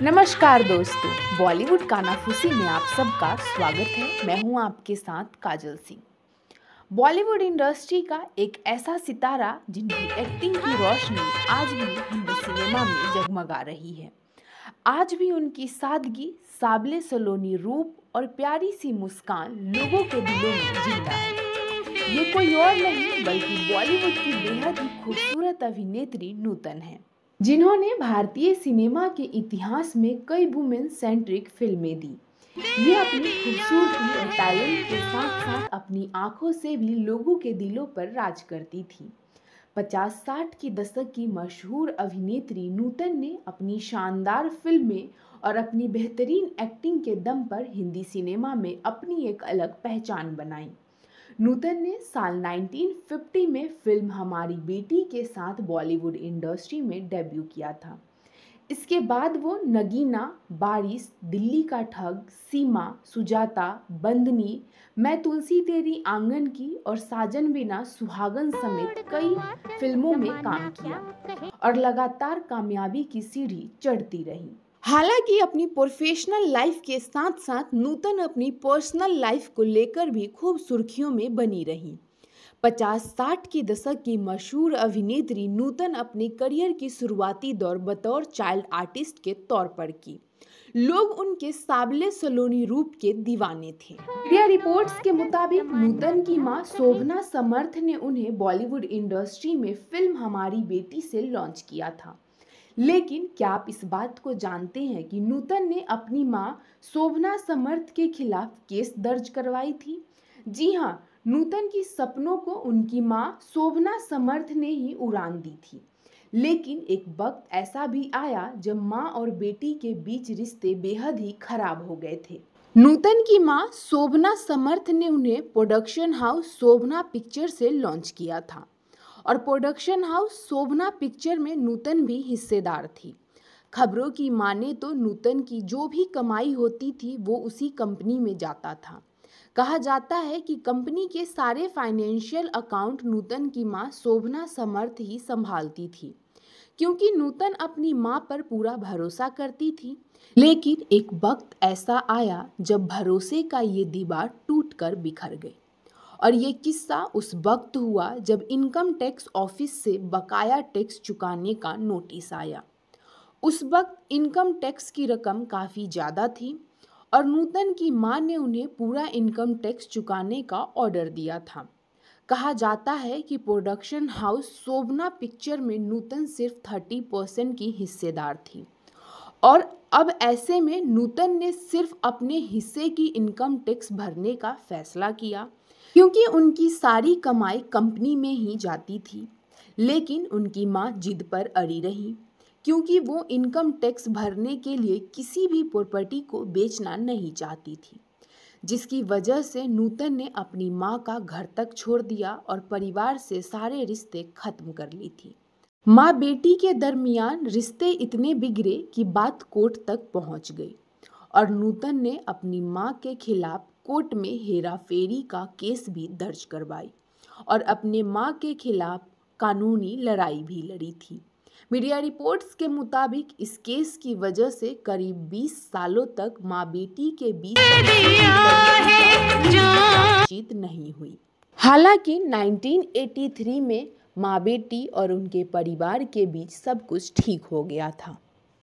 नमस्कार दोस्तों, बॉलीवुड कानाफूसी में आप सबका स्वागत है। मैं हूं आपके साथ काजल सिंह। बॉलीवुड इंडस्ट्री का एक ऐसा सितारा जिनकी एक्टिंग की रोशनी आज भी हिंदी सिनेमा में जगमगा रही है। आज भी उनकी सादगी, साबले सलोनी रूप और प्यारी सी मुस्कान लोगों के दिलों में जिंदा है। ये कोई और नहीं बल्कि बॉलीवुड की बेहद ही खूबसूरत अभिनेत्री नूतन है, जिन्होंने भारतीय सिनेमा के इतिहास में कई वुमेन सेंट्रिक फिल्में दी। ये अपनी खूबसूरती और टैलेंट के साथ साथ अपनी आंखों से भी लोगों के दिलों पर राज करती थी। 50-60 की दशक की मशहूर अभिनेत्री नूतन ने अपनी शानदार फिल्में और अपनी बेहतरीन एक्टिंग के दम पर हिंदी सिनेमा में अपनी एक अलग पहचान बनाई। नूतन ने साल 1950 में फिल्म हमारी बेटी के साथ बॉलीवुड इंडस्ट्री में डेब्यू किया था। इसके बाद वो नगीना, बारिश, दिल्ली का ठग, सीमा, सुजाता, बंदनी, मैं तुलसी तेरी आंगन की और साजन बिना सुहागन समेत कई फिल्मों में काम किया और लगातार कामयाबी की सीढ़ी चढ़ती रही। हालांकि अपनी प्रोफेशनल लाइफ के साथ साथ नूतन अपनी पर्सनल लाइफ को लेकर भी खूब सुर्खियों में बनी रही। 50-60 की दशक की मशहूर अभिनेत्री नूतन अपने करियर की शुरुआती दौर बतौर चाइल्ड आर्टिस्ट के तौर पर की। लोग उनके साबले सलोनी रूप के दीवाने थे। मीडिया रिपोर्ट्स के मुताबिक नूतन की मां शोभना समर्थ ने उन्हें बॉलीवुड इंडस्ट्री में फिल्म हमारी बेटी से लॉन्च किया था। लेकिन क्या आप इस बात को जानते हैं कि नूतन ने अपनी मां शोभना समर्थ के खिलाफ केस दर्ज करवाई थी? जी हाँ, नूतन की सपनों को उनकी मां शोभना समर्थ ने ही उड़ान दी थी। लेकिन एक वक्त ऐसा भी आया जब मां और बेटी के बीच रिश्ते बेहद ही खराब हो गए थे। नूतन की मां शोभना समर्थ ने उन्हें प्रोडक्शन हाउस शोभना पिक्चर से लॉन्च किया था और प्रोडक्शन हाउस शोभना पिक्चर में नूतन भी हिस्सेदार थी। खबरों की माने तो नूतन की जो भी कमाई होती थी वो उसी कंपनी में जाता था। कहा जाता है कि कंपनी के सारे फाइनेंशियल अकाउंट नूतन की मां शोभना समर्थ ही संभालती थी, क्योंकि नूतन अपनी मां पर पूरा भरोसा करती थी। लेकिन एक वक्त ऐसा आया जब भरोसे का ये दीवार टूटकर बिखर गई। और ये किस्सा उस वक्त हुआ जब इनकम टैक्स ऑफिस से बकाया टैक्स चुकाने का नोटिस आया। उस वक्त इनकम टैक्स की रकम काफ़ी ज़्यादा थी और नूतन की मां ने उन्हें पूरा इनकम टैक्स चुकाने का ऑर्डर दिया था। कहा जाता है कि प्रोडक्शन हाउस शोभना पिक्चर में नूतन सिर्फ 30% की हिस्सेदार थी और अब ऐसे में नूतन ने सिर्फ अपने हिस्से की इनकम टैक्स भरने का फैसला किया, क्योंकि उनकी सारी कमाई कंपनी में ही जाती थी। लेकिन उनकी मां जिद पर अड़ी रही, क्योंकि वो इनकम टैक्स भरने के लिए किसी भी प्रॉपर्टी को बेचना नहीं चाहती थी, जिसकी वजह से नूतन ने अपनी मां का घर तक छोड़ दिया और परिवार से सारे रिश्ते खत्म कर ली थी। माँ बेटी के दरमियान रिश्ते इतने बिगड़े कि बात कोर्ट तक पहुंच गई और नूतन ने अपनी मां के खिलाफ कोर्ट में हेरा फेरी का केस भी दर्ज करवाई और अपने मां के खिलाफ कानूनी लड़ाई भी लड़ी थी। मीडिया रिपोर्ट्स के मुताबिक इस केस की वजह से करीब 20 सालों तक मां बेटी के बीच बातचीत नहीं हुई। हालांकि 1983 में माँ बेटी और उनके परिवार के बीच सब कुछ ठीक हो गया था।